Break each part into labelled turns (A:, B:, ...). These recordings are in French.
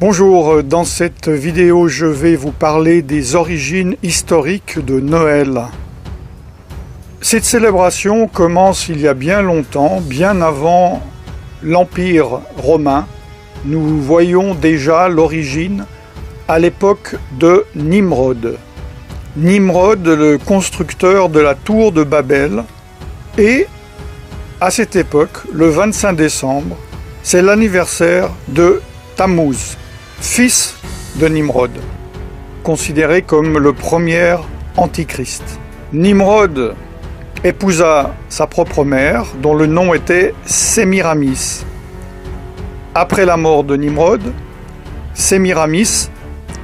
A: Bonjour, dans cette vidéo je vais vous parler des origines historiques de Noël. Cette célébration commence il y a bien longtemps, bien avant l'Empire romain. Nous voyons déjà l'origine à l'époque de Nimrod. Nimrod, le constructeur de la tour de Babel, et à cette époque, le 25 décembre, c'est l'anniversaire de Tammuz, fils de Nimrod, considéré comme le premier antichrist. Nimrod épousa sa propre mère, dont le nom était Sémiramis. Après la mort de Nimrod, Sémiramis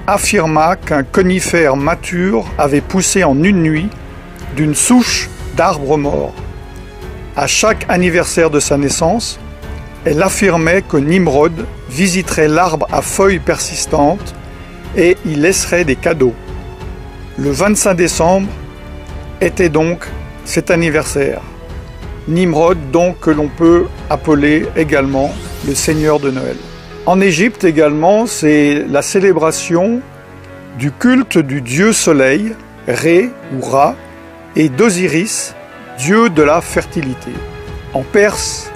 A: affirma qu'un conifère mature avait poussé en une nuit d'une souche d'arbre mort. À chaque anniversaire de sa naissance, elle affirmait que Nimrod visiterait l'arbre à feuilles persistantes et y laisserait des cadeaux. Le 25 décembre était donc cet anniversaire. Nimrod, donc, que l'on peut appeler également le Seigneur de Noël. En Égypte également, c'est la célébration du culte du dieu soleil, Ré ou Ra, et d'Osiris, dieu de la fertilité. En Perse,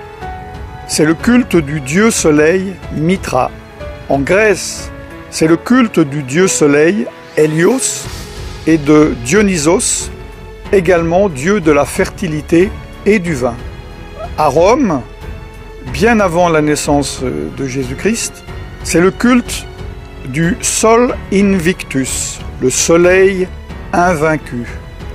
A: c'est le culte du dieu soleil Mitra. En Grèce, c'est le culte du dieu soleil Hélios et de Dionysos, également dieu de la fertilité et du vin. À Rome, bien avant la naissance de Jésus-Christ, c'est le culte du Sol Invictus, le soleil invaincu.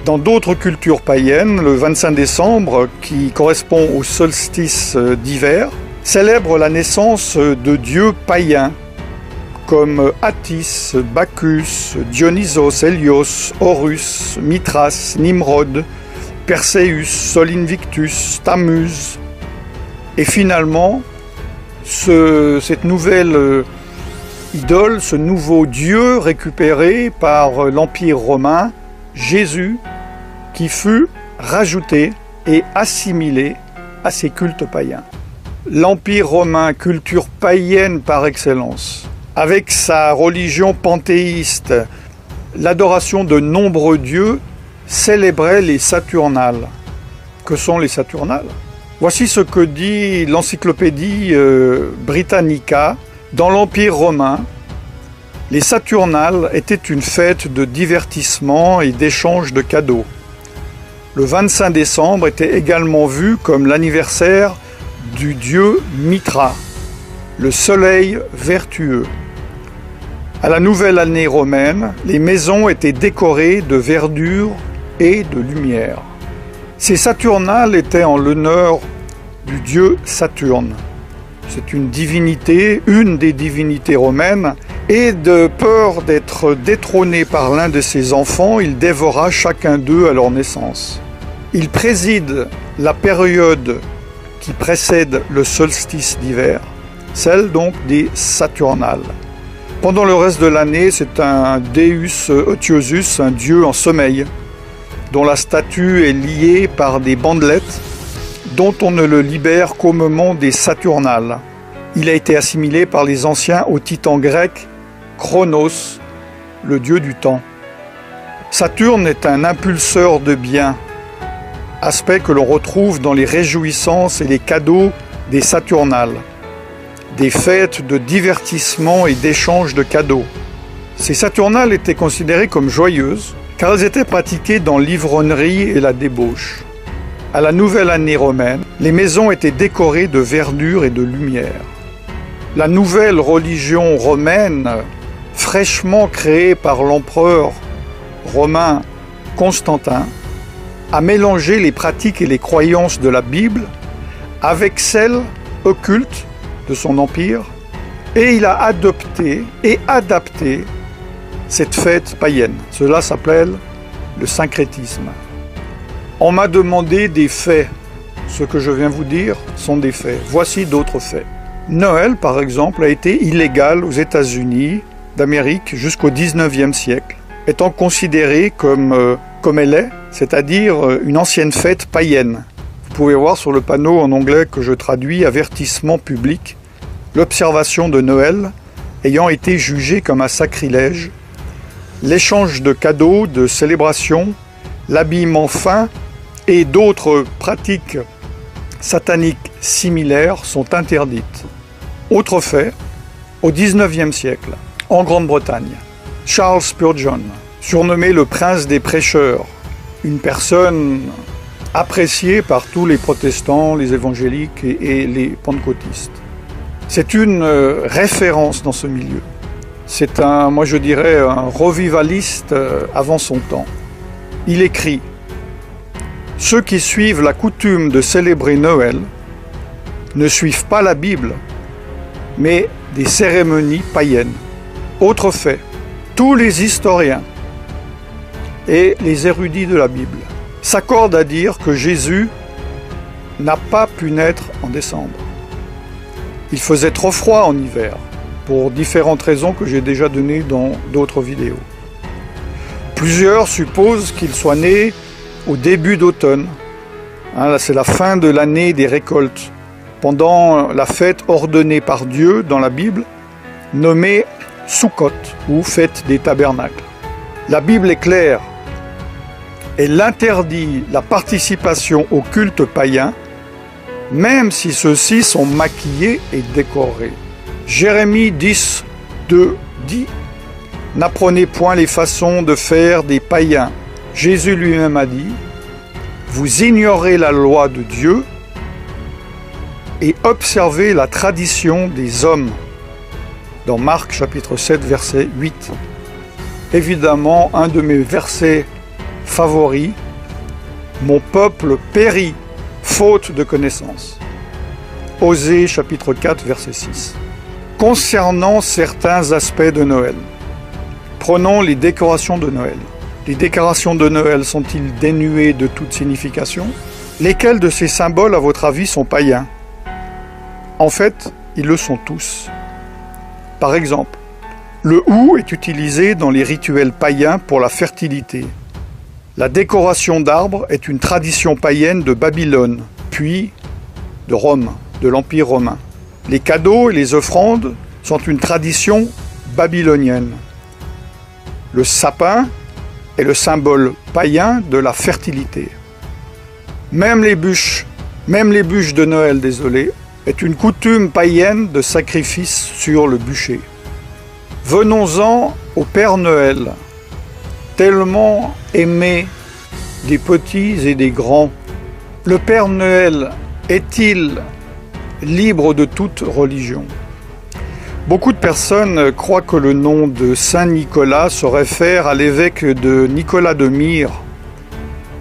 A: Dans d'autres cultures païennes, le 25 décembre, qui correspond au solstice d'hiver, célèbre la naissance de dieux païens comme Attis, Bacchus, Dionysos, Hélios, Horus, Mithras, Nimrod, Perséus, Sol Invictus, Tammuz. Et finalement, cette nouvelle idole, ce nouveau dieu récupéré par l'Empire romain, Jésus, qui fut rajouté et assimilé à ces cultes païens. L'Empire romain, culture païenne par excellence, avec sa religion panthéiste, l'adoration de nombreux dieux, célébrait les Saturnales. Que sont les Saturnales? Voici ce que dit l'encyclopédie Britannica. Dans l'Empire romain, les Saturnales étaient une fête de divertissement et d'échange de cadeaux. Le 25 décembre était également vu comme l'anniversaire du dieu Mitra, le soleil vertueux. À la nouvelle année romaine, les maisons étaient décorées de verdure et de lumière. Ces Saturnales étaient en l'honneur du dieu Saturne. C'est une divinité, une des divinités romaines, et de peur d'être détrôné par l'un de ses enfants, il dévora chacun d'eux à leur naissance. Il préside la période qui précède le solstice d'hiver, celle donc des Saturnales. Pendant le reste de l'année, c'est un Deus Otiosus, un dieu en sommeil, dont la statue est liée par des bandelettes, dont on ne le libère qu'au moment des Saturnales. Il a été assimilé par les anciens au titan grec Chronos, le dieu du temps. Saturne est un impulseur de biens, aspect que l'on retrouve dans les réjouissances et les cadeaux des Saturnales, des fêtes de divertissement et d'échange de cadeaux. Ces Saturnales étaient considérées comme joyeuses, car elles étaient pratiquées dans l'ivrognerie et la débauche. À la nouvelle année romaine, les maisons étaient décorées de verdure et de lumière. La nouvelle religion romaine, fraîchement créée par l'empereur romain Constantin, a mélangé les pratiques et les croyances de la Bible avec celles occultes de son empire, et il a adopté et adapté cette fête païenne. Cela s'appelle le syncrétisme. On m'a demandé des faits. Ce que je viens vous dire sont des faits. Voici d'autres faits. Noël, par exemple, a été illégal aux États-Unis d'Amérique jusqu'au XIXe siècle, étant considéré comme elle est, c'est-à-dire une ancienne fête païenne. Vous pouvez voir sur le panneau en anglais que je traduis « Avertissement public ». L'observation de Noël ayant été jugé comme un sacrilège, l'échange de cadeaux, de célébrations, l'habillement fin et d'autres pratiques sataniques similaires sont interdites. Autre fait, au XIXe siècle, en Grande-Bretagne, Charles Spurgeon, surnommé le prince des prêcheurs, une personne appréciée par tous les protestants, les évangéliques et les pentecôtistes. C'est une référence dans ce milieu. C'est moi je dirais, un revivaliste avant son temps. Il écrit « Ceux qui suivent la coutume de célébrer Noël ne suivent pas la Bible, mais des cérémonies païennes. » Autre fait, tous les historiens et les érudits de la Bible s'accordent à dire que Jésus n'a pas pu naître en décembre. Il faisait trop froid en hiver, pour différentes raisons que j'ai déjà données dans d'autres vidéos. Plusieurs supposent qu'il soit né au début d'automne. Là, c'est la fin de l'année des récoltes, pendant la fête ordonnée par Dieu dans la Bible, nommée Sukkot, ou fête des tabernacles. La Bible est claire. Elle interdit la participation au culte païen, même si ceux-ci sont maquillés et décorés. Jérémie 10, 2 dit « N'apprenez point les façons de faire des païens. » Jésus lui-même a dit « Vous ignorez la loi de Dieu et observez la tradition des hommes. » Dans Marc chapitre 7, verset 8. Évidemment, un de mes versets favoris, « Mon peuple périt, faute de connaissance. » Osée chapitre 4, verset 6. Concernant certains aspects de Noël, prenons les décorations de Noël. Les décorations de Noël sont-ils dénuées de toute signification? Lesquels de ces symboles, à votre avis, sont païens? En fait, ils le sont tous. Par exemple, le hou est utilisé dans les rituels païens pour la fertilité. La décoration d'arbres est une tradition païenne de Babylone, puis de Rome, de l'Empire romain. Les cadeaux et les offrandes sont une tradition babylonienne. Le sapin est le symbole païen de la fertilité. Même les bûches de Noël, est une coutume païenne de sacrifice sur le bûcher. Venons-en au Père Noël, tellement aimé des petits et des grands. Le Père Noël est-il libre de toute religion? Beaucoup de personnes croient que le nom de Saint Nicolas se réfère à l'évêque de Nicolas de Myre.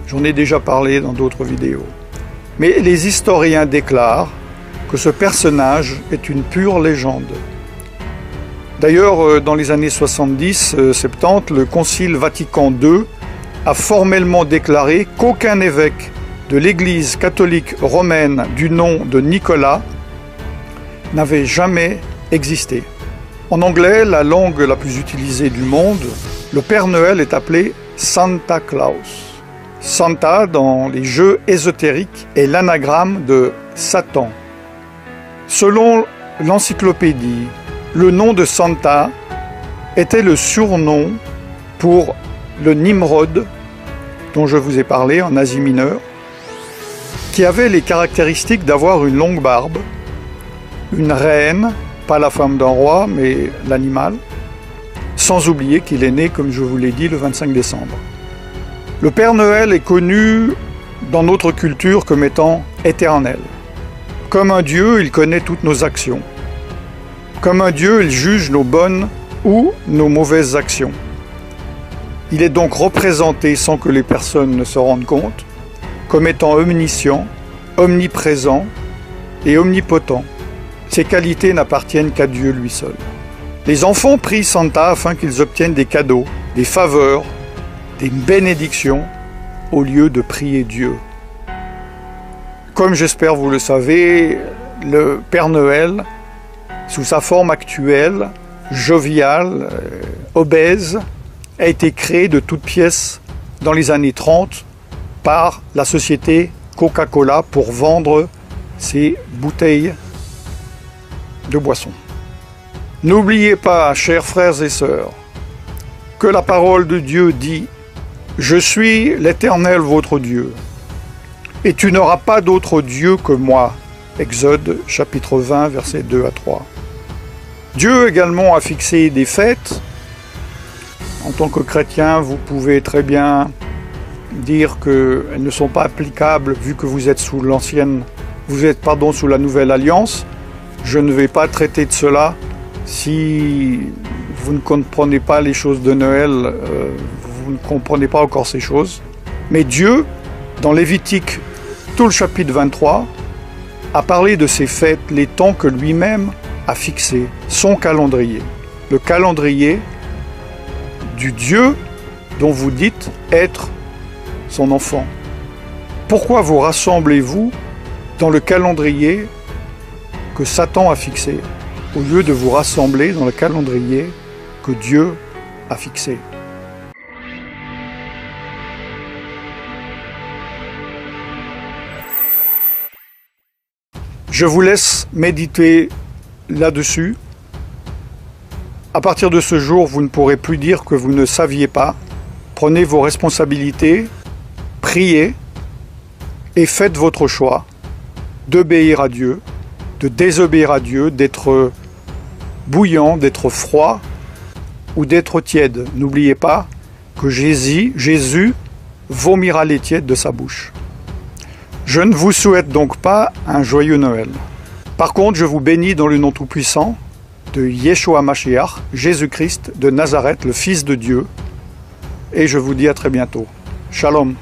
A: J'en ai déjà parlé dans d'autres vidéos. Mais les historiens déclarent que ce personnage est une pure légende. D'ailleurs, dans les années 70-70, le Concile Vatican II a formellement déclaré qu'aucun évêque de l'Église catholique romaine du nom de Nicolas n'avait jamais existé. En anglais, la langue la plus utilisée du monde, le Père Noël est appelé Santa Claus. Santa, dans les jeux ésotériques, est l'anagramme de Satan. Selon l'encyclopédie, le nom de Santa était le surnom pour le Nimrod, dont je vous ai parlé en Asie mineure, qui avait les caractéristiques d'avoir une longue barbe, une reine, pas la femme d'un roi, mais l'animal, sans oublier qu'il est né, comme je vous l'ai dit, le 25 décembre. Le Père Noël est connu dans notre culture comme étant éternel. Comme un Dieu, il connaît toutes nos actions. Comme un Dieu, il juge nos bonnes ou nos mauvaises actions. Il est donc représenté, sans que les personnes ne se rendent compte, comme étant omniscient, omniprésent et omnipotent. Ces qualités n'appartiennent qu'à Dieu lui seul. Les enfants prient Santa afin qu'ils obtiennent des cadeaux, des faveurs, des bénédictions, au lieu de prier Dieu. Comme j'espère vous le savez, le Père Noël, sous sa forme actuelle, joviale, obèse, a été créé de toutes pièces dans les années 30 par la société Coca-Cola pour vendre ses bouteilles de boissons. N'oubliez pas, chers frères et sœurs, que la parole de Dieu dit « Je suis l'Éternel votre Dieu, et tu n'auras pas d'autre Dieu que moi » Exode chapitre 20, versets 2 à 3. Dieu également a fixé des fêtes. En tant que chrétien, vous pouvez très bien dire qu'elles ne sont pas applicables vu que vous êtes sous sous la nouvelle alliance. Je ne vais pas traiter de cela. Si vous ne comprenez pas les choses de Noël, vous ne comprenez pas encore ces choses. Mais Dieu, dans Lévitique, tout le chapitre 23, a parlé de ces fêtes, les temps que lui-même a fixés, son calendrier. Le calendrier du Dieu dont vous dites être son enfant. Pourquoi vous rassemblez-vous dans le calendrier que Satan a fixé, au lieu de vous rassembler dans le calendrier que Dieu a fixé? Je vous laisse méditer là-dessus. À partir de ce jour, vous ne pourrez plus dire que vous ne saviez pas. Prenez vos responsabilités, priez et faites votre choix d'obéir à Dieu, de désobéir à Dieu, d'être bouillant, d'être froid ou d'être tiède. N'oubliez pas que Jésus vomira les tièdes de sa bouche. Je ne vous souhaite donc pas un joyeux Noël. Par contre, je vous bénis dans le nom tout-puissant de Yeshua Mashiach, Jésus-Christ de Nazareth, le Fils de Dieu, et je vous dis à très bientôt. Shalom.